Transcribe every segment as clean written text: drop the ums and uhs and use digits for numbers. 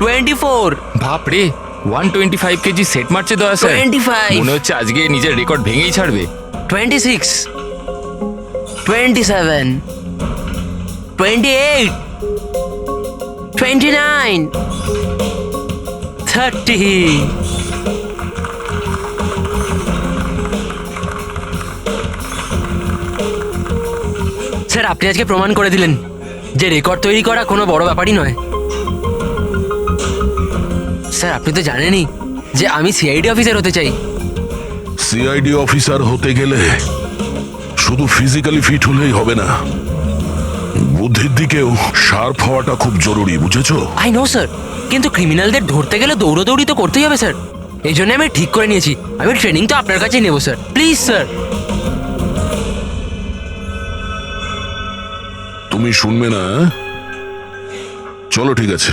24, বাপরে 125 KG set মারছে দয়া স্যার 25, মনে হচ্ছে আজকে নিজের রেকর্ড ভেঙেই ছাড়বে 26, 27, 28, 29, 30. স্যার আপনি আজকে প্রমাণ করে দিলেন যে রেকর্ড তৈরি করা কোনো বড় ব্যাপারই নয়। স্যার আপনি তো জানেনই যে আমি সিআইডি অফিসার হতে চাই। সিআইডি অফিসার হতে গেলে শুধু ফিজিক্যালি ফিট হলেই হবে না, বুদ্ধির দিকেও শার্প হওয়াটা খুব জরুরি, বুঝেছো? আই নো স্যার, কিন্তু ক্রিমিনালদের ধরতে গেলে দৌড়দৌড়ি তো করতেই হবে স্যার। এই জন্য আমি ঠিক করে নিয়েছি আমি ট্রেনিং তো আপনার কাছেই নেবো স্যার, প্লিজ স্যার। তুমি শুনবে না? চলো ঠিক আছে,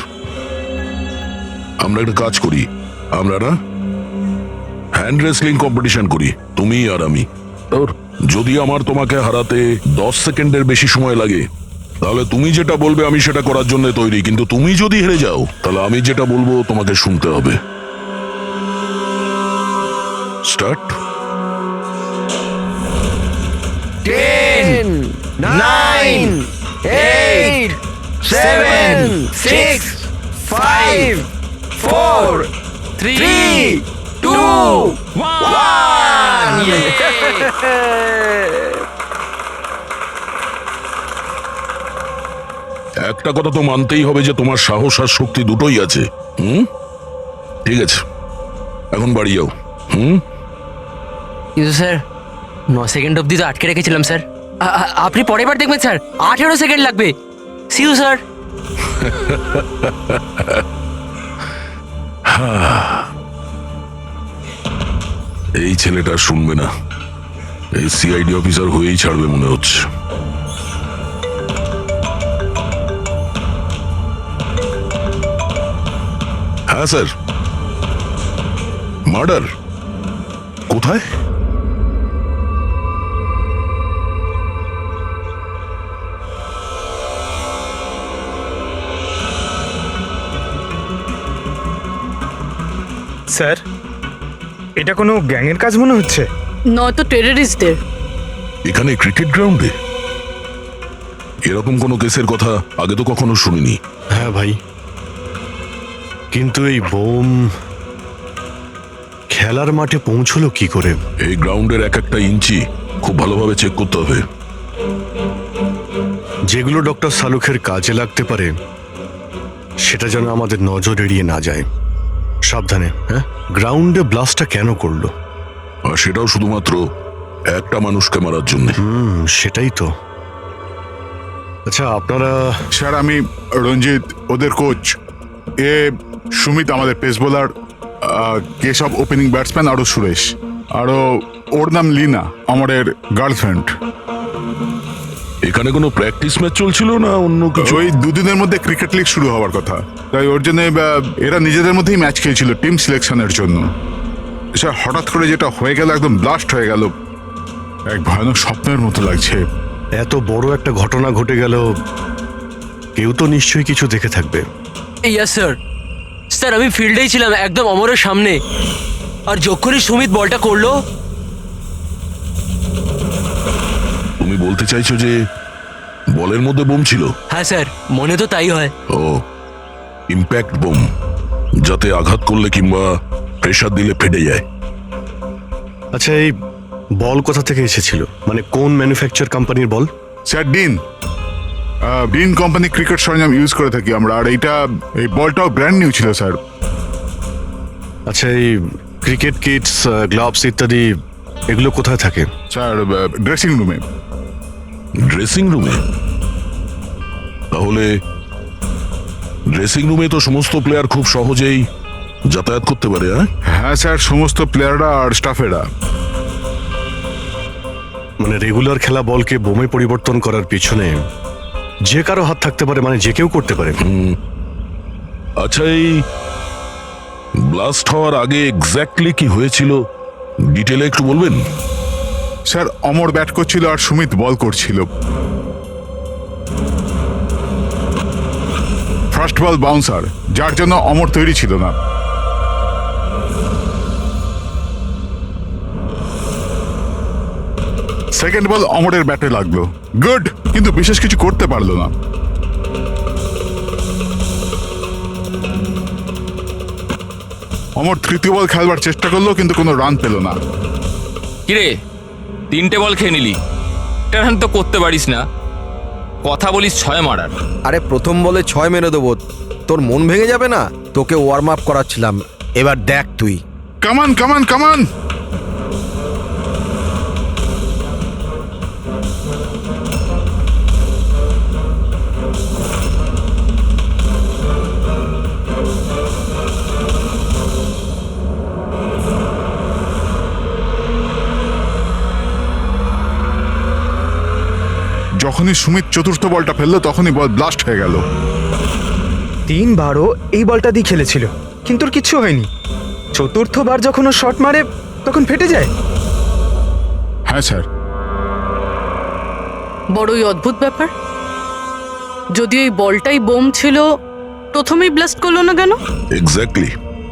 আমরা একটা কাজ করি, আমরা না হ্যান্ড রেসলিং কম্পিটিশন করি, তুমি আর আমি। যদি আমার তোমাকে হারাতে 10 সেকেন্ডের বেশি সময় লাগে তাহলে তুমি যেটা বলবে আমি সেটা করার জন্য তৈরি, কিন্তু তুমি যদি হেরে যাও তাহলে আমি যেটা বলবো তোমাকে শুনতে হবে। স্টার্ট। 10, 9, 8, 7, 6, 5, 4, 3, 2, 1. একটা কথা তো মানতেই হবে যে তোমার সাহস আর শক্তি দুটোই আছে। ঠিক আছে, এখন বাড়ি যাও। কিন্তু স্যার 9 সেকেন্ড অবধি তো আটকে রেখেছিলাম স্যার। আপনি পরের বার দেখবেন স্যার 18 সেকেন্ড লাগবে। See you sir. এই ছেলেটা শুনবে না, এই সিআইডি অফিসার হয়েই ছাড়বে মনে হচ্ছে। হ্যাঁ স্যার। মার্ডার কোথায়? স্যার, এটা কোনো গ্যাংয়ের কাজ মনে হচ্ছে। নয়তো টেররিস্টদের। এখানে ক্রিকেট গ্রাউন্ডে এরকম কোনো কেসের কথা আগে তো কখনো শুনিনি। হ্যাঁ ভাই, কিন্তু এই বোম খেলার মাঠে পৌঁছলো কি করে? এই গ্রাউন্ডের এক একটা ইঞ্চি খুব ভালোভাবে চেক করতে হবে। যেগুলো ডক্টর সালুখের কাজে লাগতে পারে সেটা যেন আমাদের নজর এড়িয়ে না যায়। সাবধানে। হ্যাঁ, গ্রাউন্ডে ব্লাস্টটা কেন করলো? আর সেটাও শুধুমাত্র একটা মানুষকে মারার জন্য। সেটাই তো। আচ্ছা আপনারা? স্যার আমি রঞ্জিত, ওদের কোচ। এ সুমিত আমাদের pace bowler, Keshab opening batsman, আরও সুরেশ, আরও ওর নাম লিনা আমাদের গার্লফ্রেন্ড। এখানে কোনো প্র্যাকটিস ম্যাচ চলছিল না অন্য কিছু? ওই দুদিনের মধ্যে ক্রিকেট লিগ শুরু হওয়ার কথা, তাই ওর জন্য এরা নিজেদের মধ্যেই ম্যাচ খেলছিল টিম সিলেকশনের জন্য। স্যার হঠাৎ করে যেটা হয়ে গেল, একদম ব্লাস্ট হয়ে গেল, এক ভয়ানক স্বপ্নের মতো লাগছে। এত বড় একটা ঘটনা ঘটে গেল, কেউ তো নিশ্চয়ই কিছু দেখে থাকবে। Yes sir. স্যার আমি ফিল্ডেই ছিলাম একদম অমরের সামনে, আর যখনই সুমিত বলটা করলো। তুমি বলতে চাইছো যে বলের মধ্যে বোম ছিল? হ্যাঁ স্যার, মনে তো তাই হয়। ও, ইম্প্যাক্ট বোম, যাতে আঘাত করলে কিংবা প্রেসার দিলে ফেটে যায়। আচ্ছা এই বল কোথা থেকে এসেছিল? মানে কোন ম্যানুফ্যাকচার কোম্পানির বল? স্যার ডিন কোম্পানি ক্রিকেট সরঞ্জাম ইউজ করে থাকি আমরা, আর এই বলটাও ব্র্যান্ড নিউ ছিল স্যার। আচ্ছা এই ক্রিকেট কিটস, গ্লাভস ইত্যাদি এগুলো কোথায় থাকে? স্যার ড্রেসিং রুমে। ড্রেসিং রুমে? তাহলে ড্রেসিং রুমে তো সমস্ত প্লেয়ার খুব সহজেই যাতায়াত করতে পারে। হ্যাঁ স্যার, সমস্ত প্লেয়াররা আর স্টাফেরা। মানে রেগুলার খেলা বলকে বোমে পরিবর্তন করার পিছনে যে কারো হাত থাকতে পারে, মানে যে কেউ করতে পারে। আচ্ছা এই ব্লাস্ট হওয়ার আগে এক্স্যাক্টলি কি হয়েছিল ডিটেলে একটু বলবেন? স্যার অমর ব্যাট করছিল আর সুমিত বল করছিল। ফার্স্ট বল বাউন্সার, যার জন্য অমর তৈরি ছিল না। সেকেন্ড বল অমরের ব্যাটে লাগলো, গুড, কিন্তু বিশেষ কিছু করতে পারলো না। অমর তৃতীয় বল খেলবার চেষ্টা করলো, কিন্তু কোনো রান পেল না। কিরে 3টে বল খেয়ে নিলি, একটা রান তো করতে পারিস না, কথা বলিস 6 মারার। আরে প্রথম বলে 6 মেরে দেবো, তোর মন ভেঙে যাবে না? তোকে ওয়ার্ম আপ করাচ্ছিলাম, এবার দেখ তুই। কামান কামান কামান। যখনই সুমিত চতুর্থ বলটা ফেললো তখনই বল ব্লাস্ট হয়ে গেল। 3বারও এই বলটা দিয়ে খেলেছিল, কিন্তু ওর কিচ্ছু হয়নি। চতুর্থবার যখন ও শট মারে তখন ফেটে যায়। হ্যাঁ স্যার। বড়ই অদ্ভুত ব্যাপার। যদি এই বলটাই বোম ছিল, প্রথমেই ব্লাস্ট করলো না কেন? এক্স্যাক্টলি,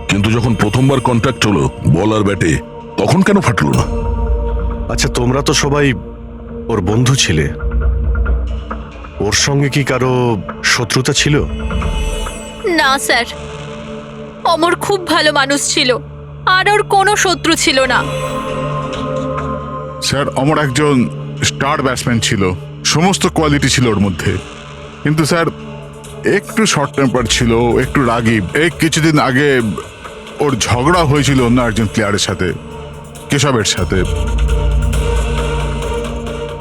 কিন্তু যখন প্রথমবার কন্ট্যাক্ট হলো বল আর ব্যাটে, তখন কেন ফাটলো না? আচ্ছা, তোমরা তো সবাই ওর বন্ধু ছিলে, ওর সঙ্গে কি কারো শত্রুতা ছিল? না স্যার, অমর খুব ভালো মানুষ ছিল, আর ওর কোনো শত্রু ছিল না। স্যার, অমর একজন স্টার ব্যাটসম্যান ছিল, সমস্ত কোয়ালিটি ছিল ওর মধ্যে, কিন্তু স্যার একটু শর্ট টেম্পার ছিল, একটু রাগী। এই কিছুদিন আগে ওর ঝগড়া হয়েছিল অন্য একজন প্লেয়ারের সাথে, কেশবের সাথে।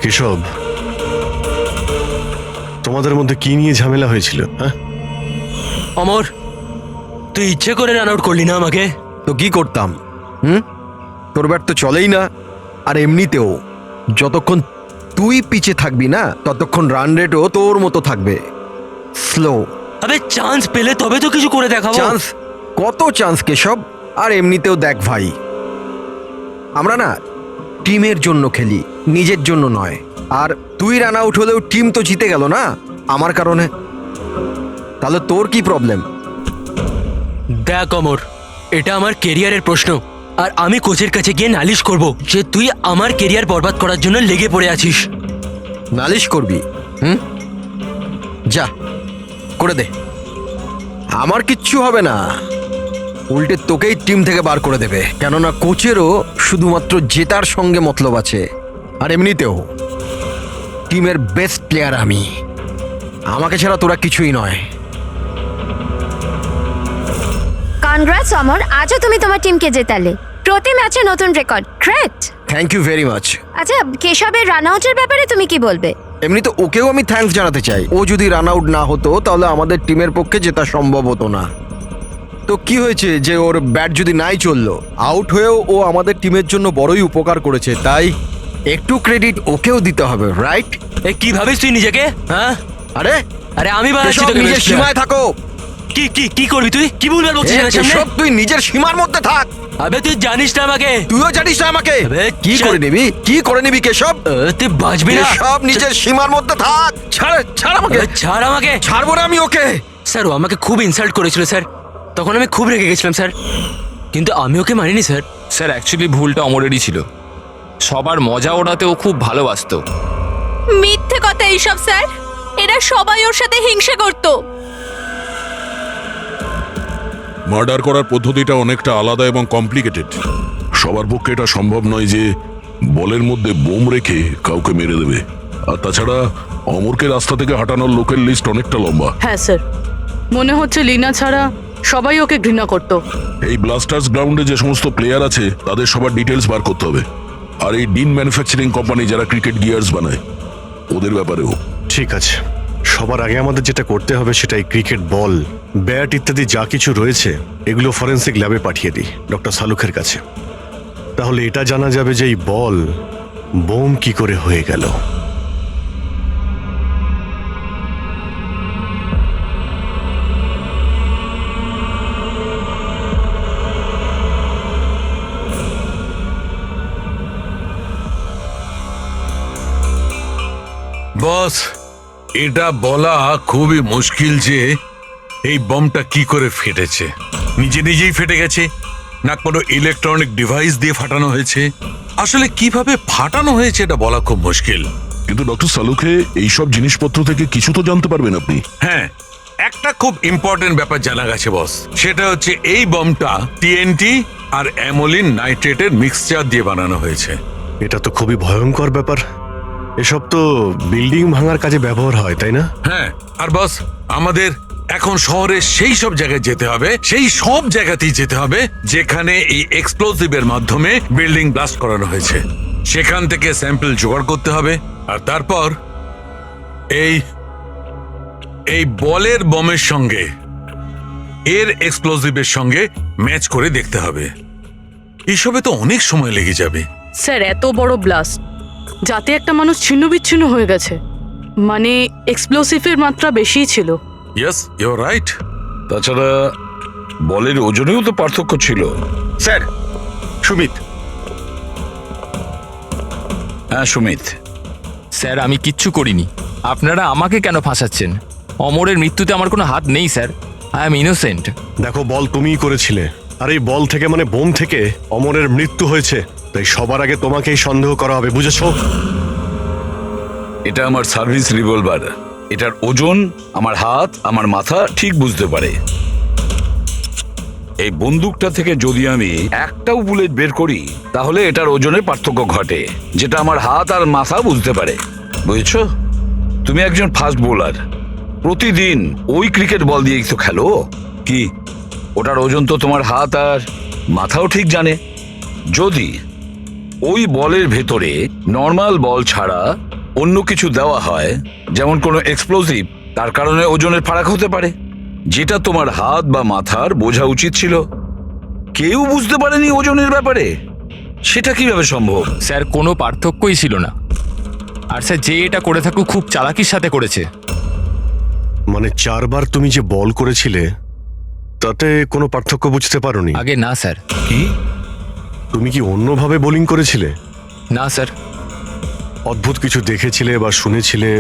কেশব, তোমাদের মধ্যে কি নিয়ে ঝামেলা হয়েছিল? হ্যাঁ, অমর, তুই ইচ্ছে করে রান আউট করলি না আমাকে? তো কি করতাম? তোর ব্যাট তো চলেই না, আর এমনিতেও যতক্ষণ তুই পিছে থাকবি না ততক্ষণ রান রেটও তোর মতো থাকবে, স্লো। আবে চান্স পেলে তবে তো কিছু করে দেখাবো। চান্স? কত চান্স কেশব? আর এমনিতেও দেখ ভাই, আমরা না টিমের জন্য খেলি, নিজের জন্য নয়। আর তুই রান আউট হলেও টিম তো জিতে গেল না আমার কারণে, তাহলে তোর কি প্রবলেম? দেখ অমর, এটা আমার কেরিয়ারের প্রশ্ন, আর আমি কোচের কাছে গিয়ে নালিশ করব যে তুই আমার কেরিয়ার বরবাদ করার জন্য লেগে পড়ে আছিস। নালিশ করবি? যা করে দে, আমার কিচ্ছু হবে না। উল্টে তোকেই টিম থেকে বার করে দেবে, কেননা কোচেরও শুধুমাত্র জেতার সঙ্গে মতলব আছে। আর এমনিতেও টিমের বেস্ট প্লেয়ার আমি, আমাকে ছাড়া তোরা কিছুই নয়। কনগ্রাটস অমর, আজও তুমি তোমার টিমকে জেতালে। প্রতি ম্যাচে নতুন record, great. Thank you very much. আচ্ছা, কেশবের রান আউটের ব্যাপারে তুমি কি বলবে? এমনি তো ওকেও আমি থ্যাঙ্কস জানাতে চাই। ও যদি রান আউট না হতো তাহলে আমাদের টিমের পক্ষে জেতা সম্ভব হতো না। তো কি হয়েছে যে ওর ব্যাট যদি নাই চললো, আউট হয়েও ও আমাদের টিমের জন্য বড়ই উপকার করেছে, তাই একটু ক্রেডিট ওকেও দিতে হবে, রাইট? এ কি ভাবিস তুই নিজেকে? হ্যাঁ, আরে আরে আমি বানাচ্ছি কেশব, তোকে নিজের best সীমায় player। থাকো। কি কি কি করবি তুই? কি ভুলভাল বলছিস আমার সামনে? কেশব, তুই নিজের সীমার মধ্যে থাক। আবে তুই জানিস না আমাকে। তুইও জানিস না আমাকে। আবে, কি চল। করে নিবি, কি করে নিবি কেশব? তুই বাঁচবি না। কেশব, নিজের সীমার মধ্যে থাক। ছাড়, ছাড় আমাকে। ছাড় আমাকে। ছাড়বো না আমি ওকে। স্যার, ও আমাকে খুব ইনসাল্ট করেছিল স্যার, তখন আমি খুব রেগে গেছিলাম স্যার, কিন্তু আমি ওকে মানিনি স্যার। স্যার অ্যাকচুয়ালি ভুলটা অমরেরই ছিল, সবার মজা ওড়াতে ও খুব ভালোবাসতো। মিথ্যে কথা এইসব স্যার, এরা সবাই ওর সাথে হিংসা করতো। মার্ডার করার পদ্ধতিটা অনেকটা আলাদা এবং কমপ্লিকেটেড। সবার পক্ষে এটা সম্ভব নয় যে বলের মধ্যে বোম রেখে কাউকে মেরে দেবে। আর তাছাড়া অমরকে রাস্তা থেকে হাঁটানোর লোকের লিস্ট অনেকটা লম্বা। হ্যাঁ স্যার, মনে হচ্ছে লিনা ছাড়া সবাই ওকে ঘৃণা করতো। এই ব্লাস্টার্স গ্রাউন্ডে যে সমস্ত প্লেয়ার আছে তাদের সবার ডিটেলস বার করতে হবে। আর এই ডিন ম্যানুফ্যাকচারিং কোম্পানি যারা ক্রিকেট গিয়ার্স বানায়, ওদের ব্যাপারেও। ঠিক আছে, সবার আগে আমাদের যেটা করতে হবে সেটাই ক্রিকেট বল, ব্যাট ইত্যাদি যা কিছু রয়েছে এগুলো ফরেন্সিক ল্যাবে পাঠিয়ে দিই ডক্টর সালুখের কাছে। তাহলে এটা জানা যাবে যে এই বল বোম কি করে হয়ে গেল। বস, এটা বলা খুবই মুশকিল যে এই বমটা কি করে ফেটেছে? নিজে নিজেই ফেটে গেছে, না কোনো ইলেকট্রনিক ডিভাইস দিয়ে ফাটানো হয়েছে? আসলে কিভাবে ফাটানো হয়েছে এটা বলা খুব মুশকিল। কিন্তু ডক্টর সালুখে এইসব জিনিসপত্র থেকে কিছু তো জানতে পারবেন আপনি। হ্যাঁ, একটা খুব ইম্পর্টেন্ট ব্যাপার জানা গেছে বস, সেটা হচ্ছে এই বমটা টিএনটি আর অ্যামোলিন নাইট্রেটের মিক্সচার দিয়ে বানানো হয়েছে। এটা তো খুবই ভয়ঙ্কর ব্যাপার। এসব তো বিল্ডিং ভাঙার কাজে ব্যবহার হয়, তাই না? হ্যাঁ, আর বস আমাদের এখন শহরে সেই সব জায়গায় যেতে হবে, সেই সব জায়গাতেই যেতে হবে যেখানে এই এক্সপ্লোসিভের মাধ্যমে বিল্ডিং ব্লাস্ট করানো হয়েছে। সেখান থেকে স্যাম্পল জোগাড় করতে হবে, আর তারপর এই বলের বমের সঙ্গে এর এক্সপ্লোসিভের সঙ্গে ম্যাচ করে দেখতে হবে। এসবে তো অনেক সময় লেগে যাবে। স্যার, এত বড় ব্লাস্ট, যাতে একটা মানুষ ছিন্ন বিচ্ছিন্ন হয়ে গেছে, মানে এক্সপ্লোসিভের মাত্রা বেশিই ছিল। Yes, you are right. তাছাড়া বলের ওজনেও তো পার্থক্য ছিল। স্যার, সুমিত। হ্যাঁ সুমিত, স্যার আমি কিচ্ছু করিনি, আপনারা আমাকে কেন ফাঁসাচ্ছেন? অমরের মৃত্যুতে আমার কোনো হাত নেই স্যার, আই এম ইনোসেন্ট। দেখো, বল তুমিই করেছিলে, আর এই বল থেকে মানে বোম থেকে অমরের মৃত্যু হয়েছে, তাই সবার আগে তোমাকেই সন্দেহ করা হবে, বুঝেছো? এটা আমার সার্ভিস রিভলভার। এটার ওজন আমার হাত, আমার মাথা ঠিক বুঝতে পারে। এই বন্দুকটা থেকে যদি আমি একটাও বুলেট বের করি, তাহলে এটার ওজনে পার্থক্য ঘটে, যেটা আমার হাত আর মাথা বুঝতে পারে। বুঝেছো? তুমি একজন ফাস্ট বোলার, প্রতিদিন ওই ক্রিকেট বল দিয়েই তো খেলো। কি ওটার ওজন তো তোমার হাত আর মাথাও ঠিক জানে। যদি ওই বলের ভেতরে নর্মাল বল ছাড়া অন্য কিছু দেওয়া হয়, যেমন কোনো এক্সপ্লোসিভ, তার কারণে ওজনের ফারাক হতে পারে, যেটা তোমার হাত বা মাথার বোঝা উচিত ছিল। কেউ বুঝতে পারেনি ওজনের ব্যাপারে। সেটা কিভাবে সম্ভব? স্যার কোনো পার্থক্যই ছিল না, আর স্যার যে এটা করে থাকুক খুব চালাকির সাথে করেছে। মানে 4 বার তুমি যে বল করেছিলে তাতে কোনো পার্থক্য বুঝতে পারোনি? আগে না স্যার। কি? তুমি কি অন্যভাবে বোলিং করেছিলে? না স্যার। অদ্ভুত কিছু দেখেছিলে বা শুনেছিলে?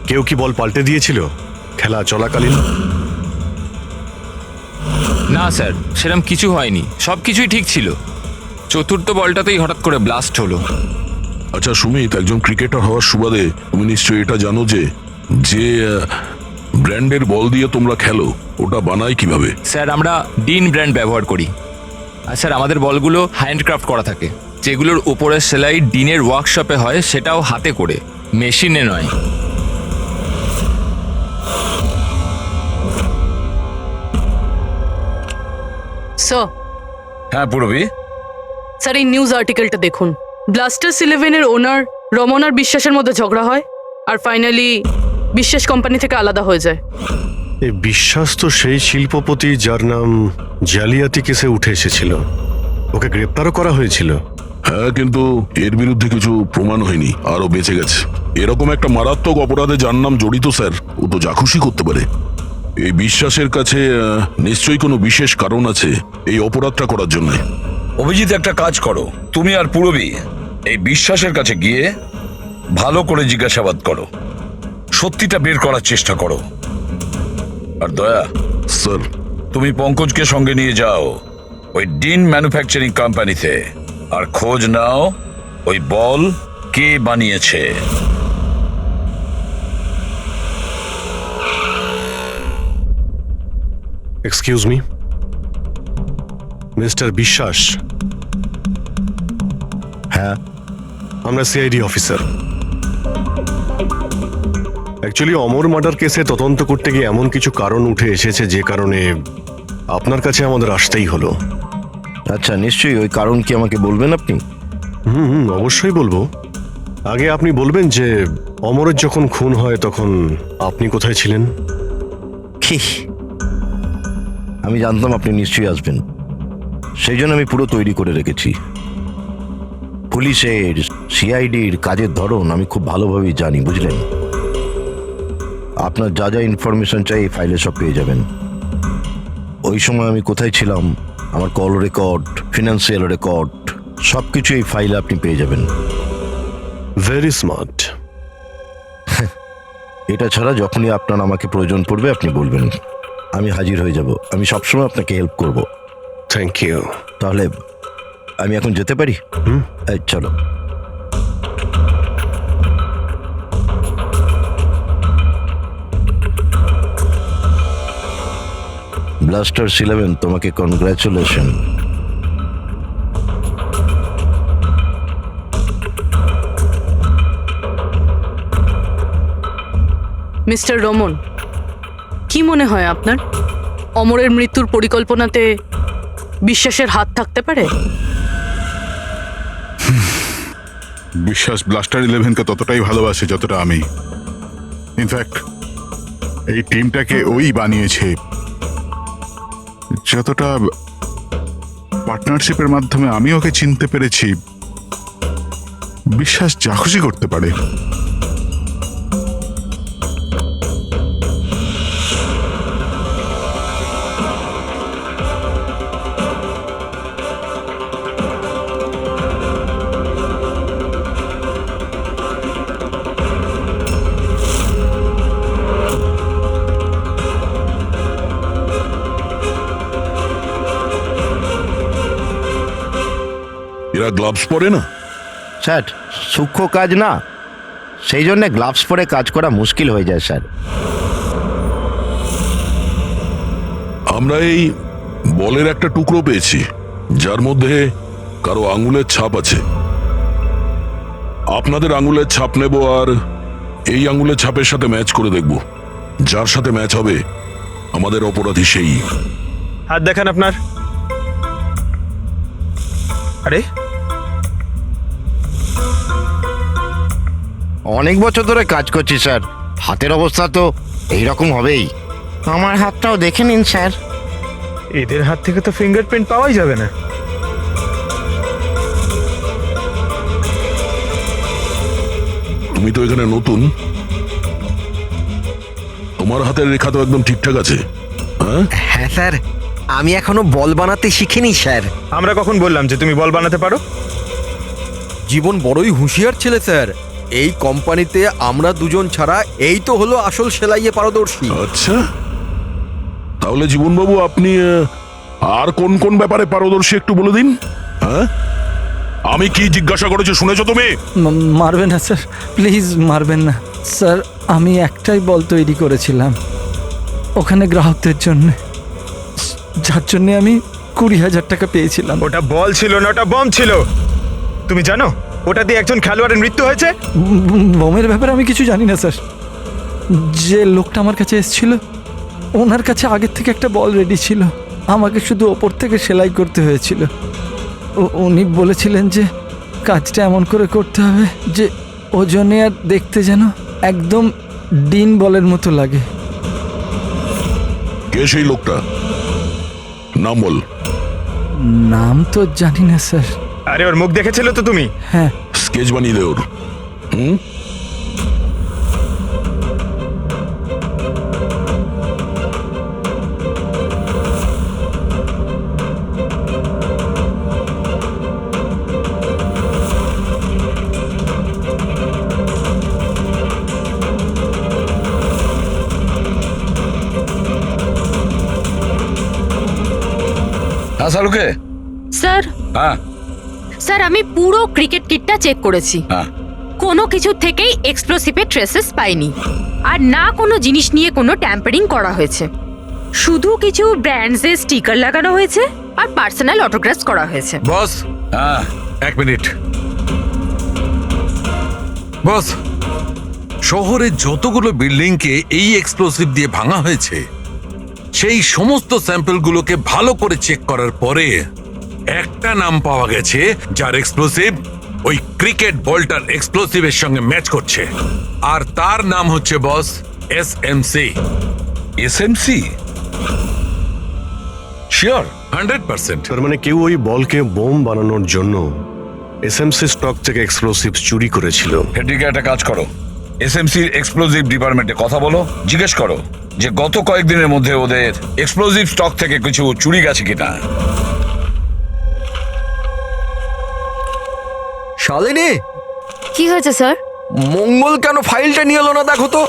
কেউ কি বল পাল্টে দিয়েছিল খেলা চলাকালীন? না স্যার, সেরকম কিছু হয়নি, সব কিছুই ঠিক ছিল। চতুর্থ বলটাতেই হঠাৎ করে ব্লাস্ট হলো। আচ্ছা সুমিত, একজন ক্রিকেটার হওয়ার সুবাদে তুমি নিশ্চয়ই এটা জানো যে যে ব্র্যান্ডের বল দিয়ে তোমরা খেলো, ওটা বানায় কিভাবে? স্যার আমরা ডিন ব্র্যান্ড ব্যবহার করি, আর স্যার আমাদের বলগুলো হ্যান্ডক্রাফট করা থাকে। যেগুলোর উপরের সেলাই ডিনের ওয়ার্কশপে হয়, সেটাও হাতে করে, মেশিনে নয়। স্যার, হ্যাঁ পূরবী, স্যার এই নিউজ আর্টিকেলটা দেখুন। ব্লাস্টার্স 11-এর ওনার রমন আর বিশ্বাসের মধ্যে ঝগড়া হয়, আর ফাইনালি বিশ্বাস কোম্পানি থেকে আলাদা হয়ে যায়। এই বিশ্বাস তো সেই শিল্পপতি যার নাম জালিয়াতি কেসে উঠে এসেছিল, ওকে গ্রেপ্তারও করা হয়েছিল। হ্যাঁ, কিন্তু এর বিরুদ্ধে কিছু প্রমাণ হয়নি, আরও বেঁচে গেছে। এরকম একটা মারাত্মক অপরাধে যার নাম জড়িত স্যার, ও তো যা খুশি করতে পারে। এই বিশ্বাসের কাছে নিশ্চয়ই কোনো বিশেষ কারণ আছে এই অপরাধটা করার জন্য। অভিজিৎ, একটা কাজ করো, তুমি আর পূরবী এই বিশ্বাসের কাছে গিয়ে ভালো করে জিজ্ঞাসাবাদ করো, সত্যিটা বের করার চেষ্টা করো। আর দয়া স্যার, তুমি পঙ্কজকে সঙ্গে নিয়ে যাও ওই ডিন ম্যানুফ্যাকচারিং কোম্পানিতে, আর খোঁজ নাও ওই বল কে বানিয়েছে। এক্সকিউজ মি, মিস্টার বিশ্বাস। হ্যাঁ, আমরা সিআইডি অফিসার। অ্যাকচুয়ালি অমর মার্ডার কেসে তদন্ত করতে গিয়ে এমন কিছু কারণ উঠে এসেছে যে কারণে আপনার কাছে আমাদের আসতেই হলো। আচ্ছা, নিশ্চয়ই। ওই কারণ কি আমাকে বলবেন আপনি? অবশ্যই বলবো। আগে আপনি বলবেন যে অমরের যখন খুন হয় তখন আপনি কোথায় ছিলেন? কি? আমি জানতাম আপনি নিশ্চয়ই আসবেন, সেই জন্য আমি পুরো তৈরি করে রেখেছি। পুলিশের, সিআইডির কাজের ধরন আমি খুব ভালোভাবেই জানি, বুঝলেন? আপনার যা যা ইনফরমেশন চাই এই ফাইলে সব পেয়ে যাবেন। ওই সময় আমি কোথায় ছিলাম, আমার কল রেকর্ড, ফিনান্সিয়াল রেকর্ড, সব কিছু এই ফাইলে আপনি পেয়ে যাবেন। Very smart. এটা ছাড়া যখনই আপনার আমাকে প্রয়োজন পড়বে আপনি বলবেন। আমি হাজির হয়ে যাব। আমি সবসময় আপনাকে হেল্প করব। Thank you. তাহলে আমি এখন যেতে পারি? এই, চলো। ব্লাস্টার্স 11, তোমাকে কনগ্রাচুলেশন। মিস্টার রমন, কি মনে হয় আপনার অমরের মৃত্যুর পরিকল্পনাতে বিশ্বাসের হাত থাকতে পারে? বিশ্বাস ব্লাস্টার 11কে ততটাই ভালোবাসে যতটা আমি। ইনফ্যাক্ট এই টিমটাকে ওই বানিয়েছে, যতটা পার্টনারশিপের মাধ্যমে আমি ওকে চিনতে পেরেছি। বিশ্বাস যা খুশি করতে পারে। এরা গ্লাভস পরে না? স্যার, সূক্ষ্ম কাজ না, সেই জন্য গ্লাভস পরে কাজ করা মুশকিল হয়ে যায় স্যার। আমরা এই বলের একটা টুকরো পেয়েছি যার মধ্যে কারো আঙুলের ছাপ আছে। আপনাদের আঙুলের ছাপ নেব আর এই আঙুলের ছাপের সাথে ম্যাচ করে দেখব। যার সাথে ম্যাচ হবে আমাদের অপরাধী সেই। হাত দেখান আপনার। আরে, অনেক বছর ধরে কাজ করছি স্যার, হাতের অবস্থা তো এইরকম হবেই। আমার হাতটাও দেখে নিন স্যার। এদের হাত থেকে তো ফিঙ্গারপ্রিন্ট পাওয়াই যাবে না। তুমি তো এখানে নতুন, তোমার হাতের রেখা তো একদম ঠিকঠাক আছে। হ্যাঁ হ্যাঁ স্যার, আমি এখনো বল বানাতে শিখিনি স্যার। আমরা কখন বললাম যে তুমি বল বানাতে পারো? জীবন বড়ই হুঁশিয়ার ছেলে স্যার। এই কোম্পানিতে আমরা দুজন ছাড়া এই তো হলো আসল সেলাইয়ে পারদর্শী। আচ্ছা, তাহলে জীবনবাবু আপনি আর কোন কোন ব্যাপারে পারদর্শী একটু বলে দিন। হ্যাঁ, আমি কি জিজ্ঞাসা করেছি শুনেছো তুমি? মারবেন না স্যার, প্লিজ মারবেন না স্যার। আমি একটাই বল তৈরি করেছিলাম ওখানে গ্রাহকদের জন্য, যার জন্য আমি 20,000 টাকা পেয়েছিলাম। ওটা বল ছিল না, ওটা বম ছিল। তুমি জানো ওটা দিয়ে একজন খেলোয়াড়ের মৃত্যু হয়েছে? বোমের ব্যাপারে আমি কিছু জানি না স্যার। যে লোকটা আমার কাছে এসেছিল ওনার কাছে আগের থেকে একটা বল রেডি ছিল, আমাকে শুধু ওপর থেকে সেলাই করতে হয়েছিল। উনি বলেছিলেন যে কাজটা এমন করে করতে হবে যে ওজনে আর দেখতে যেন একদম ডিন বলের মতো লাগে। কে সেই লোকটা? নাম বল। নাম তো জানি না স্যার। আরে, ওর মুখ দেখেছিল তো তুমি? হ্যাঁ। স্কেচ বানিয়ে দে ওর। হুম, শালুকে। স্যার, হ্যাঁ স্যার আমি পুরো ক্রিকেট কিটটা চেক করেছি। হ্যাঁ, কোনো কিছু থেকেই এক্সপ্লোসিভের ট্রেসেস পাইনি, আর না কোনো জিনিস নিয়ে কোনো ট্যাম্পারিং করা হয়েছে। শুধু কিছু ব্র্যান্ডসের স্টিকার লাগানো হয়েছে আর পার্সোনাল অটোগ্রাফস করা হয়েছে। বস, হ্যাঁ, এক মিনিট। বস, শহরের যতগুলো বিল্ডিংকে এই এক্সপ্লোসিভ দিয়ে ভাঙা হয়েছে সেই সমস্ত স্যাম্পলগুলোকে ভালো করে চেক করার পরে একটা নাম পাওয়া গেছে যার এক্সপ্লোসিভ ওই ক্রিকেট বলটার এক্সপ্লোসিভের সঙ্গে ম্যাচ করছে, আর তার নাম হচ্ছে বস এসএমসি। এসএমসি? শিওর? 100%। তার মানে কেউ ওই বলকে বোম বানানোর জন্য এসএমসি স্টক থেকে এক্সপ্লোসিভ চুরি করেছিল। হেডিকে একটা কাজ করো, এসএমসির এক্সপ্লোসিভ ডিপার্টমেন্টে কথা বলো, জিজ্ঞেস করো যে গত কয়েকদিনের মধ্যে ওদের এক্সপ্লোসিভ স্টক থেকে কিছু চুরি গেছে কিনা। শালিনী, কি হয়েছে স্যার? মঙ্গল কেন ফাইলটা নিয়ে এলো না দেখো তো।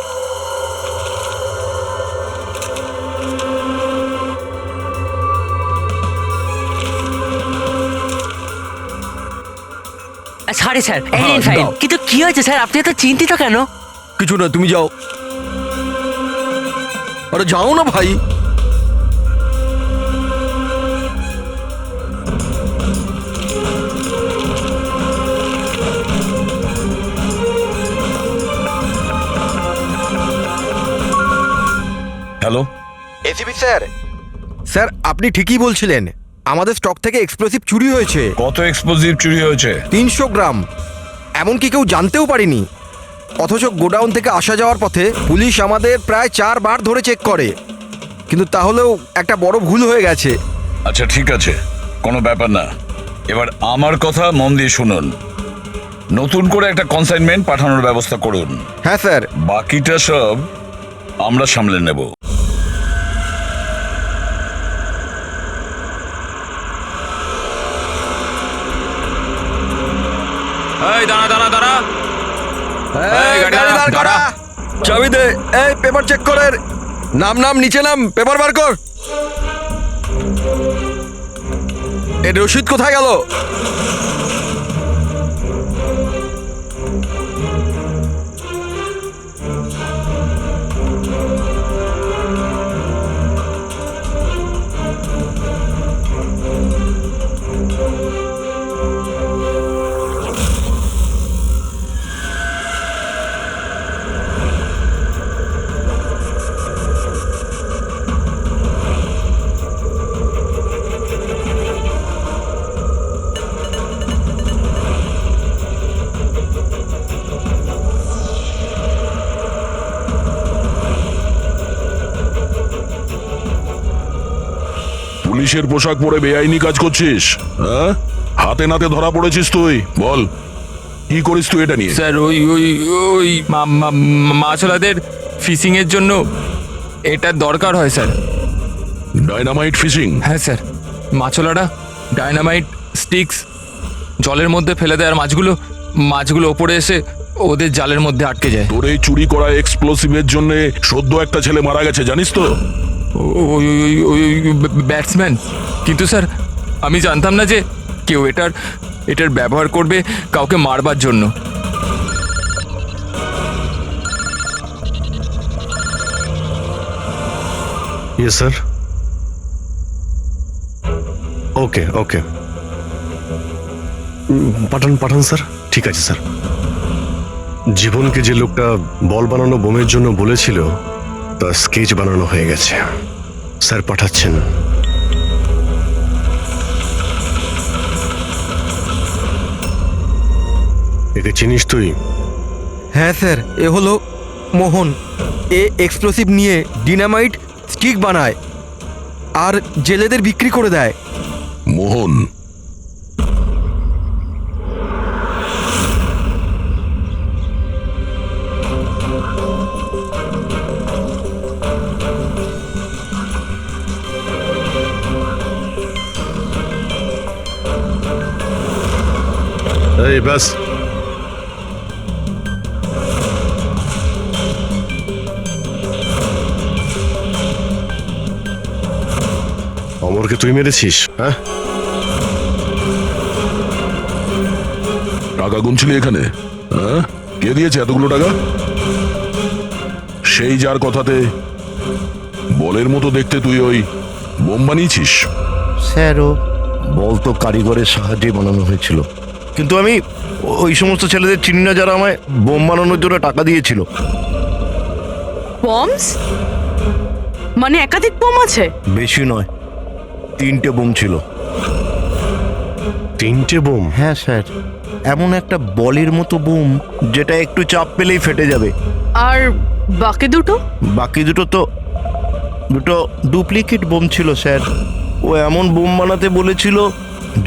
সরি স্যার, হ্যাঁ, এই ফাইল। দাও। কিন্তু কি হয়েছে স্যার, আপনি এত চিন্তিত কেন? কিছু না, তুমি যাও। আরে যাও না ভাই। Hello, ACP sir. স্যার আপনি ঠিকই বলছিলেন, আমাদের স্টক থেকে এক্সপ্লোসিভ চুরি হয়েছে। কত এক্সপ্লোসিভ চুরি হয়েছে? 300 গ্রাম। এমনকি কেউ জানতেও পারিনি। অথচ গোডাউন থেকে আসা যাওয়ার পথে পুলিশ আমাদের প্রায় 4 বার ধরে চেক করে, কিন্তু তাহলেও একটা বড় ভুল হয়ে গেছে। আচ্ছা ঠিক আছে, কোনো ব্যাপার না। এবার আমার কথা মন দিয়ে শুনুন। নতুন করে একটা কনসাইনমেন্ট পাঠানোর ব্যবস্থা করুন। হ্যাঁ স্যার। বাকিটা সব আমরা সামলে নেব। এই দাঁড়া দাঁড়া দাঁড়া, এই গাড়ি গাড়ি দাঁড়া, দাঁড় করা। দাঁড়া। চাবি দে। এই পেপার চেক কর। নাম নিচে নাম, পেপার বার কর। এর রসিদ কোথায় গেল? পুলিশের পোশাক পরে বেআইনি কাজ করছিস? হ্যাঁ, হাতে নাতে ধরা পড়েছিস তুই। বল কি করিস তুই এটা নিয়ে? স্যার ওই ওই ওই মাছওয়ালাদের ফিশিং এর জন্য এটা দরকার হয় স্যার। Dynamite fishing? হ্যাঁ স্যার, মাছওয়ালারা ডাইনামাইট স্টিক্স জলের মধ্যে ফেলে দেয়, আর মাছগুলো ওপরে এসে ওদের জালের মধ্যে আটকে যায়। তোর এই চুরি করা এক্সপ্লোসিভের জন্য সদ্য একটা ছেলে মারা গেছে, জানিস তো? ওই ওই ওই ব্যাটসম্যান। কিন্তু স্যার আমি জানতাম না যে কেউ এটার ব্যবহার করবে কাউকে মারবার জন্য। Yes sir. ওকে ওকে, পাঠান স্যার। ঠিক আছে স্যার। জীবনকে যে লোকটা বল বানানো বোমের জন্য বলেছিল, তার স্কেচ বানানো হয়ে গেছে। স্যার পাঠাচ্ছেন। একে চিনিস তুই? হ্যাঁ স্যার, এ হলো মোহন। এ এক্সপ্লোসিভ নিয়ে ডিনামাইট স্টিক বানায় আর জেলেদের বিক্রি করে দেয়। মোহন? এই ব্যাস। অমরকে তুই মেরেছিস? হ্যাঁ, টাকা গুনছিলি এখানে? হ্যাঁ, কে দিয়েছে এতগুলো টাকা? সেই যার কথাতে বলের মতো দেখতে তুই ওই বোম বানিয়েছিস? স্যার ও বল তো কারিগরের সাহায্যে বানানো হয়েছিল, কিন্তু আমি ওই সমস্ত ছেলেদের চিনি না যারা আমায় বোম বানানোর জন্য টাকা দিয়েছিল। বমস? মানে একাধিক বোম আছে? বেশি নয়, 3টে বোম ছিল। 3টে বোম? হ্যাঁ স্যার, এমন একটা বলের মতো বোম যেটা একটু চাপ পেলেই ফেটে যাবে। আর বাকি দুটো? বাকি দুটো ডুপ্লিকেট বোম ছিল স্যার। ও এমন বোম বানাতে বলেছিল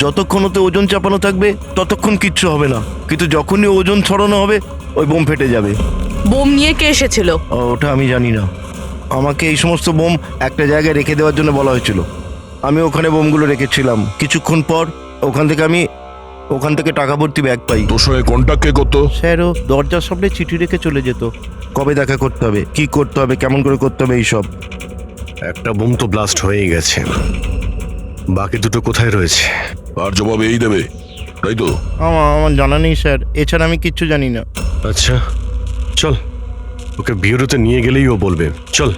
যতক্ষণ ওতে ওজন চাপানো থাকবে ততক্ষণ কিচ্ছু হবে না, কিন্তু যখনই ওজন ছড়ানো হবে ওই বোম ফেটে যাবে। বোম নিয়ে কে এসেছিল? ওটা আমি জানি না। আমাকে এই সমস্ত বোম একটা জায়গায় রেখে দেওয়ার জন্য বলা হয়েছিল। আমি ওখানে বোমগুলো রেখেছিলাম। কিছুক্ষণ পর ওখান থেকে টাকা ভর্তি ব্যাগ পাই। তোর সঙ্গে কন্ট্যাক্ট কে করতো? স্যার ও দরজার সামনে চিঠি রেখে চলে যেত, কবে দেখা করতে হবে, কি করতে হবে, কেমন করে করতে হবে, এইসব। একটা বোম তো ব্লাস্ট হয়েই গেছে, বাকি দুটো কোথায় রয়েছে? আর জবাব এই দেবে, তাই তো? আমার জানা নেই স্যার, এছাড়া আমি কিচ্ছু জানি না। আচ্ছা চল, ওকে বিউরোতে নিয়ে গেলেই ও বলবে। চল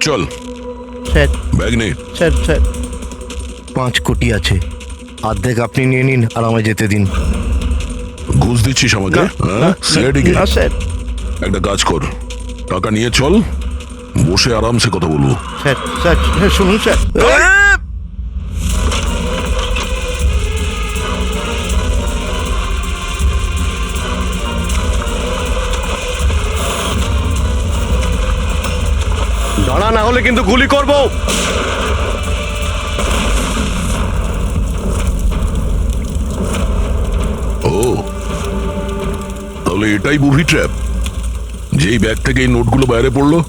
চল, স্যার ব্যাগ নে। স্যার স্যার 5 কোটি আছে, অর্ধেক আপনি নিয়ে নিন আর আমায় যেতে দিন। ঘুষ দিচ্ছিস আমাকে? হ্যাঁ, সিআইডিকে? না স্যার। একটা কাজ কর, টাকা নিয়ে চল, বসে আরামসে কথা বলবো। স্যার স্যার স্যার, শুনুন স্যার। দাঁড়া, না হলে কিন্তু গুলি করব। ও, তাহলে এটাই বুভি ট্র্যাপ? যেই ব্যাগ থেকে এই নোটগুলো বাইরে পড়লো,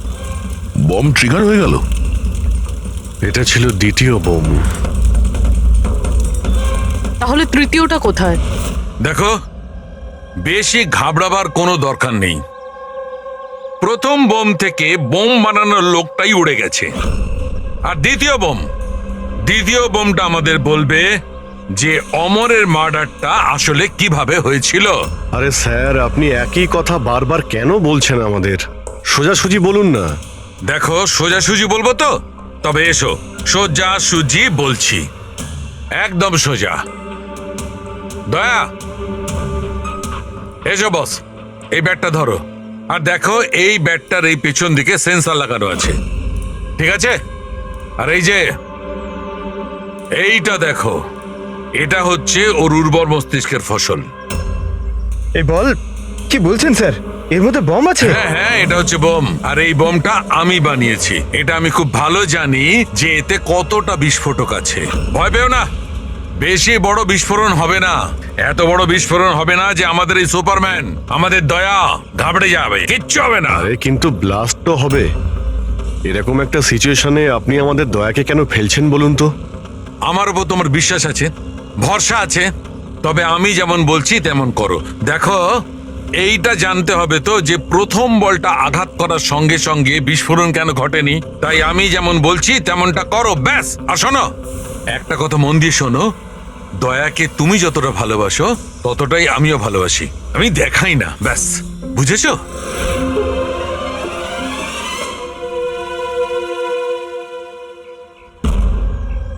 বম ট্রিগার হয়ে গেল। এটা ছিল দ্বিতীয় বোম। তাহলে তৃতীয়টা কোথায়? দেখো, বেশি ঘাবড়াবার কোনো দরকার নেই। প্রথম বোম থেকে বোম বানানোর লোকটাই উড়ে গেছে। আর দ্বিতীয় বোমটা আমাদের বলবে যে অমরের মার্ডারটা আসলে কিভাবে হয়েছিল। আরে স্যার, আপনি একই কথা বারবার কেন বলছেন আমাদের? সোজাসুজি বলুন না। দেখো, সোজাসুজি বলবো তো? তবে এসো, সোজাসুজি বলছি, একদম সোজা। দয়া, এসো বস, এই ব্যাটটা ধরো। আর দেখো, এই ব্যাটটার এই পেছন দিকে সেন্সর লাগানো আছে, ঠিক আছে? আর এই যে এইটা দেখো, এটা হচ্ছে ওর উর্বর মস্তিষ্কের ফসল। এই বল, কি বলছেন স্যার? এর মধ্যে বম আছে? হ্যাঁ হ্যাঁ, এটা হচ্ছে বোম। আর এই বোমটা আমি বানিয়েছি। এটা আমি খুব ভালো জানি যে এতে কতটা বিস্ফোরক আছে। ভয় পেও না, বেশি বড় বিস্ফোরণ হবে না। এত বড় বিস্ফোরণ হবে না যে আমাদের এই সুপারম্যান, আমাদের দয়া ঘাবড়ে যাবে। কিচ্ছু হবে না। আরে কিন্তু ব্লাস্ট তো হবে। এরকম একটা সিচুয়েশনে আপনি আমাদের দয়াকে কেন ফেলছেন বলুন তো? আমার উপর তোমার বিশ্বাস আছে, ভরসা আছে, তবে আমি যেমন বলছি তেমন করো। দেখো, এইটা জানতে হবে তো যে প্রথম বলটা আঘাত করার সঙ্গে সঙ্গে বিস্ফোরণ কেন ঘটেনি। তাই আমি যেমন বলছি তেমনটা করো, ব্যাস। আর শোনো, একটা কথা মন দিয়ে শোনো, দয়াকে তুমি যতটা ভালোবাসো ততটাই আমিও ভালোবাসি। আমি দেখাই না, ব্যাস। বুঝেছো?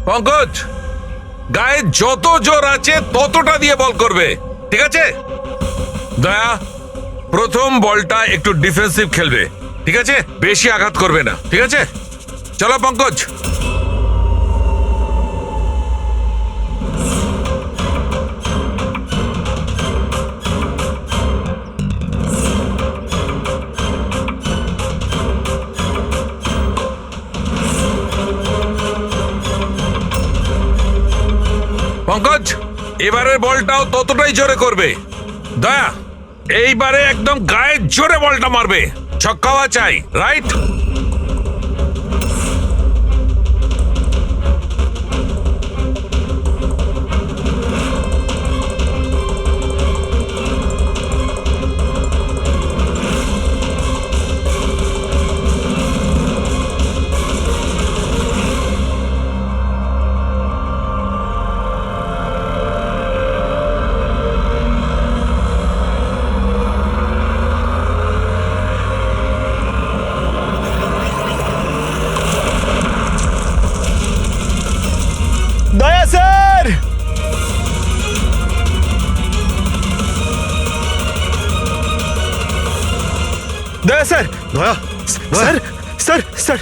পঙ্কজ, গায়ে যত জোর আছে ততটা দিয়ে বল করবে, ঠিক আছে? দয়া, প্রথম বলটা একটু ডিফেন্সিভ খেলবে, ঠিক আছে? বেশি আঘাত করবে না, ঠিক আছে? চলো পঙ্কজ। পঙ্কজ, এবারের বলটাও ততটাই জোরে করবে। দয়া, এইবারে একদম গায়ে জোরে বলটা মারবে। ছক্কাওয়া চাই, রাইট? দয়া স্যার! দয়া স্যার! দয়া, স্যার স্যার স্যার!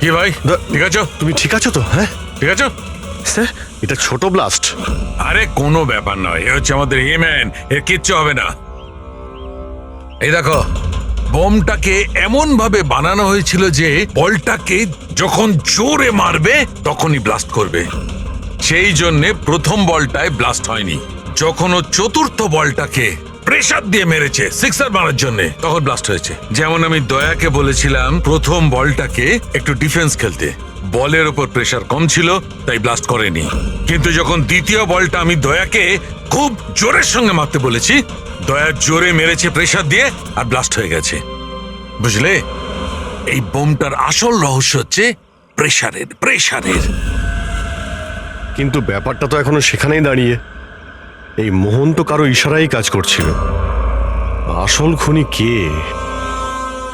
কি ভাই, ঠিক আছো? তুমি ঠিক আছো তো? হ্যাঁ ঠিক আছো? স্যার, এটা ছোট ব্লাস্ট। আরে কোনো ব্যাপার নয়, এ হচ্ছে আমাদের হিম্যান, এর কিচ্ছু হবে না। এই দেখো, বোমটাকে এমন ভাবে বানানো হয়েছিল যে বলটাকে যখন জোরে মারবে তখনই ব্লাস্ট করবে। সেই জন্যে প্রথম বলটায় ব্লাস্ট হয়নি। যখন ও চতুর্থ বলটাকে প্রেসার দিয়ে মেরেছে সিক্সার মারার জন্য, তখন ব্লাস্ট হয়েছে। যেমন আমি দয়াকে বলেছিলাম প্রথম বলটাকে একটু ডিফেন্স খেলতে, বলের ওপর প্রেসার কম ছিল তাই ব্লাস্ট করেনি। কিন্তু যখন দ্বিতীয় বলটা আমি দয়াকে খুব জোরের সঙ্গে মারতে বলেছি, দয়া জোরে মেরেছে প্রেসার দিয়ে আর ব্লাস্ট হয়ে গেছে। বুঝলে, এই বোমটার আসল রহস্য হচ্ছে প্রেসারের। কিন্তু ব্যাপারটা তো এখনো সেখানেই দাঁড়িয়ে। এই মোহন তো কারো ইশারাই কাজ করছিল। আসল খুনি কে,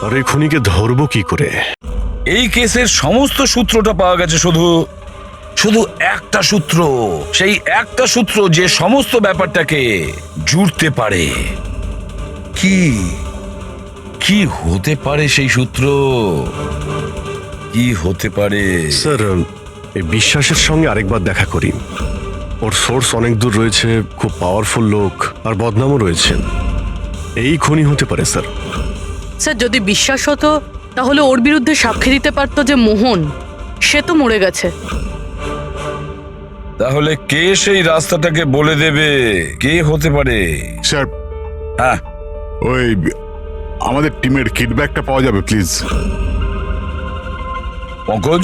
আর এই খুনিকে ধরবো কি করে? এই কেসের সমস্ত সূত্রটা পাওয়া গেছে, শুধু শুধু একটা সূত্র, সেই একটা সূত্র যে সমস্ত ব্যাপারটাকে জুড়তে পারে। কি কি হতে পারে সেই সূত্র? কি হতে পারে? স্যার, এই বিশ্বাসের সঙ্গে আরেকবার দেখা করি। ওর সোর্স অনেক দূর রয়েছে, খুব পাওয়ারফুল লোক, আর বদনামও রয়েছে। এই খুনি হতে পারে স্যার। স্যার যদি বিশ্বাস হতো তাহলে ওর বিরুদ্ধে সাক্ষী দিতে পারতো যে মোহন, সে তো মরে গেছে। তাহলে কে সেই রাস্তাটাকে বলে দেবে? কে হতে পারে? স্যার, হ্যাঁ, ওই আমাদের টিমের কিডব্যাকটা পাওয়া যাবে প্লিজ? পঙ্কজ,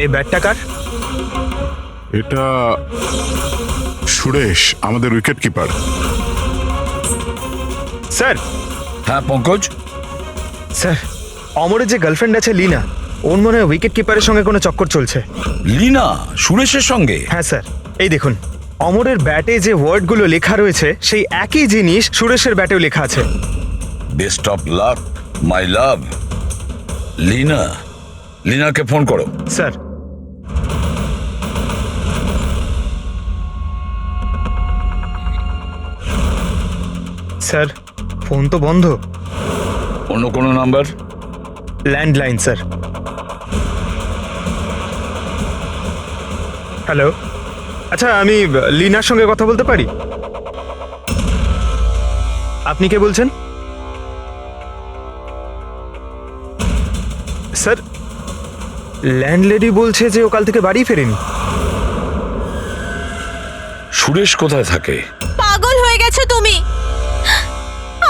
এই ব্যাটটা কার? এটা সুরেশ, আমাদের উইকেট কিপার। স্যার, হ্যাঁ পঙ্কজ, স্যার, অমরের যে গার্লফ্রেন্ড আছে লীনা, ওর মনে হয় উইকেট কিপারের সঙ্গে কোনো চক্কর চলছে। লীনা সুরেশের সঙ্গে? হ্যাঁ স্যার, এই দেখুন, অমরের ব্যাটে যে ওয়ার্ডগুলো লেখা রয়েছে সেই একই জিনিস সুরেশের ব্যাটেও লেখা আছে। Best of luck my love. Leena, লীনাকে ফোন করো। স্যার, স্যার, ফোন তো বন্ধ। অন্য কোনো নাম্বার? Landline sir. হ্যালো, আচ্ছা আমি লীনার সঙ্গে কথা বলতে পারি? আপনি কে বলছেন? স্যার, ল্যান্ডলেডি বলছে যে ও কাল থেকে বাড়ি ফেরেনি। সুরেশ কোথায় থাকে? পাগল হয়ে গেছো তুমি,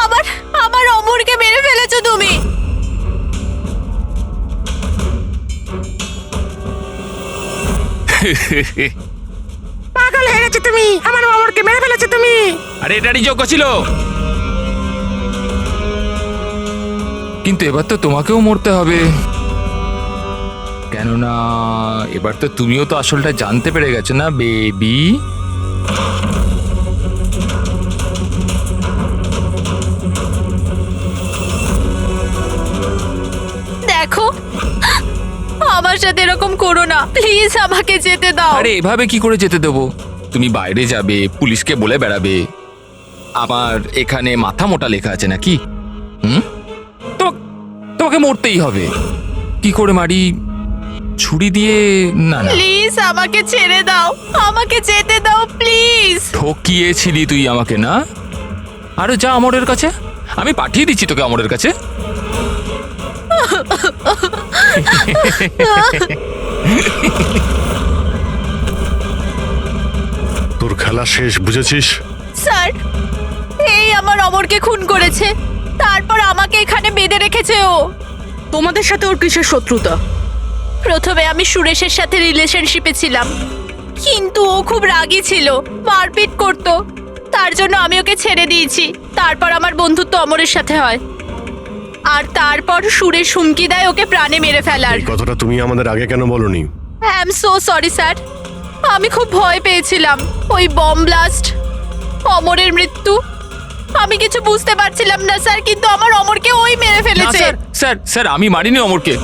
আবার আমার অমরকে মেরে ফেলেছো তুমি। পাগল হয়ে গেছো তুমি, আমার অমরকে মেরে ফেলেছো তুমি। আরে এটারই যোগ্য ছিল, কিন্তু এবার তো তোমাকেও মরতে হবে, কেননা এবার তো তুমিও তো আসলটা জানতে পেরে গেছো না বেবি। দেখো, আমার সাথে এরকম করো না প্লিজ, আমাকে যেতে দাও। আরে এভাবে কি করে যেতে দেবো? তুমি বাইরে যাবে, পুলিশকে বলে বেড়াবে আমার এখানে মাথা মোটা লেখা আছে নাকি? তোমাকে মরতেই হবে। কি করে মারি? ছুরি দিয়ে? না না, প্লিজ আমাকে ছেড়ে দাও, আমাকে যেতে দাও প্লিজ। ঠকিয়েছিলি তুই আমাকে না? আরে যা আমরের কাছে, আমি পাঠিয়ে দিচ্ছি তোকে আমরের কাছে। তোর খেলা শেষ, বুঝেছিস? স্যার, এই আমার অমরকে খুন করেছে, তারপর আমাকে এখানে বেঁধে রেখেছে ও। তোমাদের সাথে ওর কিসের শত্রুতা? প্রথমে আমি সুরেশের সাথে রিলেশনশিপে ছিলাম, কিন্তু ও খুব রাগী ছিল, মারপিট করতো, তার জন্য আমি ওকে ছেড়ে দিয়েছি। তারপর আমার বন্ধুত্ব অমরের সাথে হয়, আর তারপর সুরেশ হুমকি দেয় ওকে প্রাণে মেরে ফেলার। এই কথাটা তুমি আমাদের আগে কেন বলনি? I am so sorry sir, আমি খুব ভয় পেয়েছিলাম। ওই বম ব্লাস্ট, অমরের মৃত্যু, আমি কিছু বুঝতে পারছিলাম না স্যার, কিন্তু আমার অমরকে ওই মেরে ফেলেছে। স্যার স্যার, আমি মারিনি অমরকে।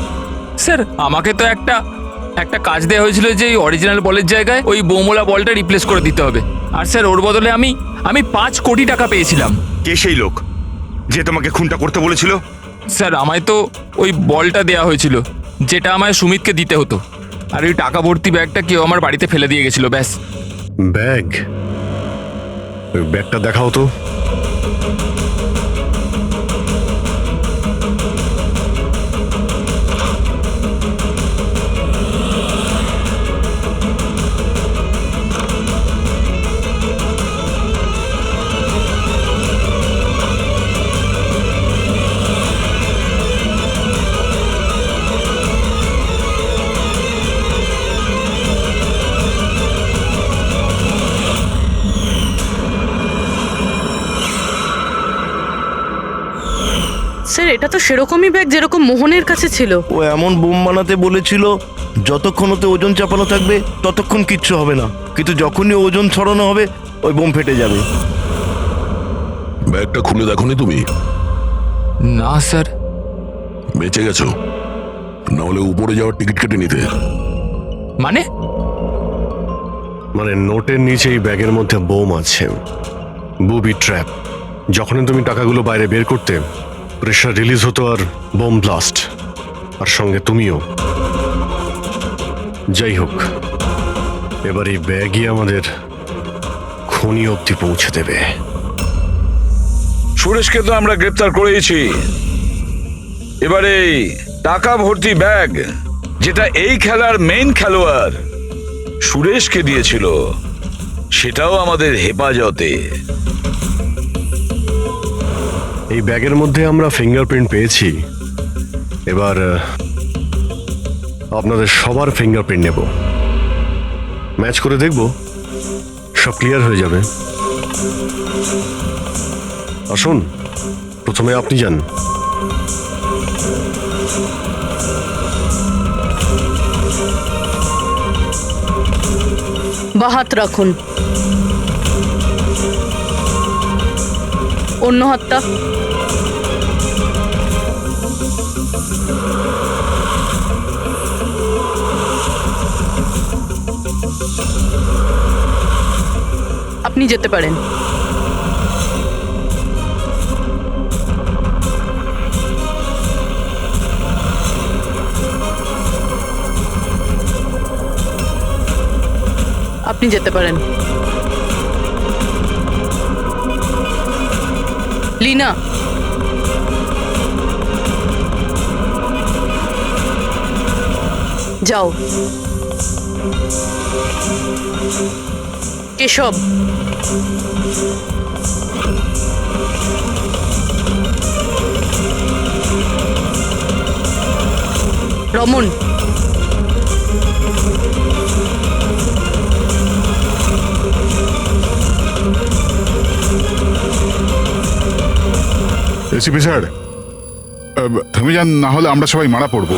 স্যার, আমাকে তো একটা কাজ দেওয়া হয়েছিল যে অরিজিনাল বলের জায়গায় ওই বোমোলা বলটা রিপ্লেস করে দিতে হবে, আর স্যার ওর বদলে আমি 5 কোটি টাকা পেয়েছিলাম। কে সেই লোক যে তোমাকে খুনটা করতে বলেছিল? স্যার, আমায় তো ওই বলটা দেওয়া হয়েছিল যেটা আমায় সুমিতকে দিতে হতো, আর ওই টাকা ভর্তি ব্যাগটা কেউ আমার বাড়িতে ফেলে দিয়ে গেছিল, ব্যাস। ব্যাগ? ওই ব্যাগটা দেখাও তো। স্যার এটা তো সেরকমই ব্যাগ যেরকম মোহনের কাছে ছিল। ও এমন বোম বানাতে বলেছিল যতক্ষণ ওতে ওজন চাপানো থাকবে ততক্ষণ কিচ্ছু হবে না, কিন্তু যখনই ওজন ছড়ানো হবে ওই বোম ফেটে যাবে। ব্যাগটা খুলে দেখোনি তুমি? না স্যার। বেঁচে গেছো, নাহলে উপরে যাওয়ার টিকিট কেটে নিতে। মানে মানে নোটের নিচে এই ব্যাগের মধ্যে বোম আছে, বুবি ট্র্যাপ। যখনই তুমি টাকাগুলো বাইরে বের করতে, প্রেশার রিলিজ হতো আর বোম ব্লাস্ট, আর সঙ্গে তুমিও। যাই হোক, এবার এই ব্যাগই আমাদের খনি অবধি পৌঁছে দেবে। সুরেশকে তো আমরা গ্রেপ্তার করেছি, এবারে টাকা ভর্তি ব্যাগ যেটা এই খেলার মেইন খেলোয়াড় সুরেশকে দিয়েছিল সেটাও আমাদের হেফাজতে। এই ব্যাগের মধ্যে আমরা ফিঙ্গারপ্রিন্ট পেয়েছি, এবার আপনাদের সবার ফিঙ্গারপ্রিন্ট নেব, ম্যাচ করে দেখব, সব ক্লিয়ার হয়ে যাবে। আসুন, প্রথমে আপনি যান। বা হাত রাখুন, অন্য হাতটা। আপনি যেতে পারেন। আপনি যেতে পারেন। লীনা, যাও। কেশব, রমন, এসিপি স্যার, থেমে যান, না হলে আমরা সবাই মারা পড়বো।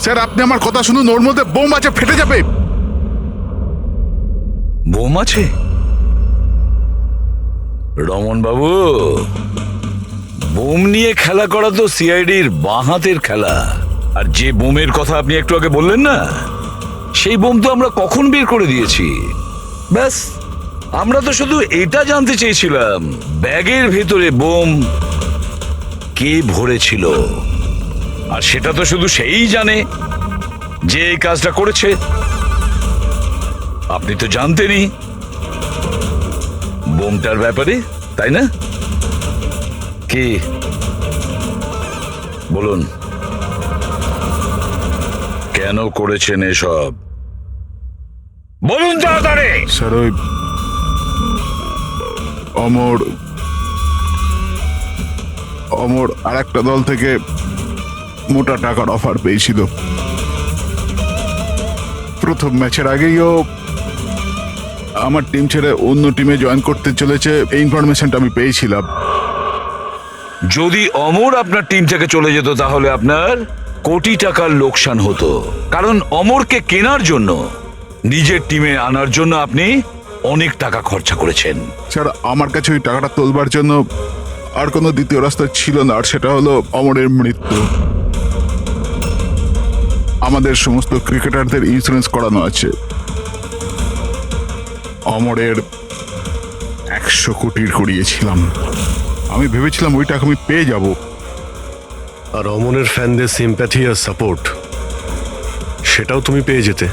স্যার আপনি আমার কথা শুনুন, ওর মধ্যে বোম আছে, ফেটে যাবে। বোম আছে? রমন বাবু, বোম নিয়ে খেলা করা তো সিআইডির বাঁ হাতের খেলা। আর যে বোমের কথা আপনি একটু আগে বললেন না, সেই বোম তো আমরা কখন বের করে দিয়েছি। ব্যাস, আমরা তো শুধু এটা জানতে চেয়েছিলাম ব্যাগের ভেতরে বোম কে ভরেছিল, আর সেটা তো শুধু সেই জানে যে এই কাজটা করেছে। আপনি তো জানতেনই বোমটার ব্যাপারে, তাই না? কি বলুন, কেন করেছেন এসব? বলুন তাড়াতাড়ি। স্যার ওই অমর আর একটা দল থেকে মোটা টাকার অফার পেয়েছিল। প্রথম ম্যাচের আগেই ও আমার টিম ছেড়ে অন্য টিমে জয়েন করতে চলেছে, এই ইনফরমেশনটা আমি পেয়েছিলাম। যদি অমর আপনার টিম থেকে চলে যেত তাহলে আপনার কোটি টাকার লোকসান হতো, কারণ অমরকে কেনার জন্য, নিজের টিমে আনার জন্য আপনি অনেক টাকা খরচা করেছেন। স্যার আমার কাছে ওই টাকাটা তোলবার জন্য আর কোনো দ্বিতীয় রাস্তা ছিল না, আর সেটা হলো অমরের মৃত্যু। আমাদের সমস্ত ক্রিকেটারদের ইন্স্যুরেন্স করানো আছে। অমরের 100 কোটির করিয়েছিলাম, আমি ভেবেছিলাম ওই টাকা আমি পেয়ে যাব। আর অমনের ফ্যানদের সিম্প্যাথি আর সাপোর্ট, সেটাও তুমি পেয়ে যেতে।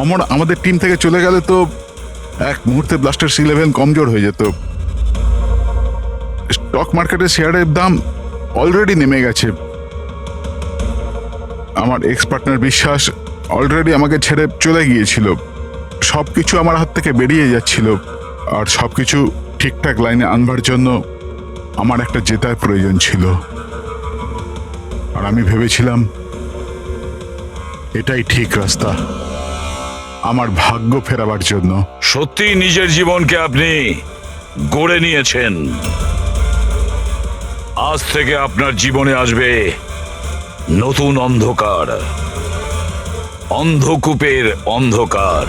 অমর আমাদের টিম থেকে চলে গেলে তো এক মুহূর্তে ব্লাস্টার্স 11 কমজোর হয়ে যেত। স্টক মার্কেটে শেয়ারের দাম অলরেডি নেমে গেছে। আমার এক্স পার্টনার বিশ্বাস অলরেডি আমাকে ছেড়ে চলে গিয়েছিল। সবকিছু আমার হাত থেকে বেরিয়ে যাচ্ছিল, আর সবকিছু ঠিকঠাক লাইনে আনবার জন্য আমার একটা জেতার প্রয়োজন ছিল। আর আমি ভেবেছিলাম এটাই ঠিক রাস্তা আমার ভাগ্য ফেরাবার জন্য। সত্যি নিজের জীবনকে আপনি গড়ে নিয়েছেন। আজ থেকে আপনার জীবনে আসবে নতুন অন্ধকার, অন্ধকূপের অন্ধকার।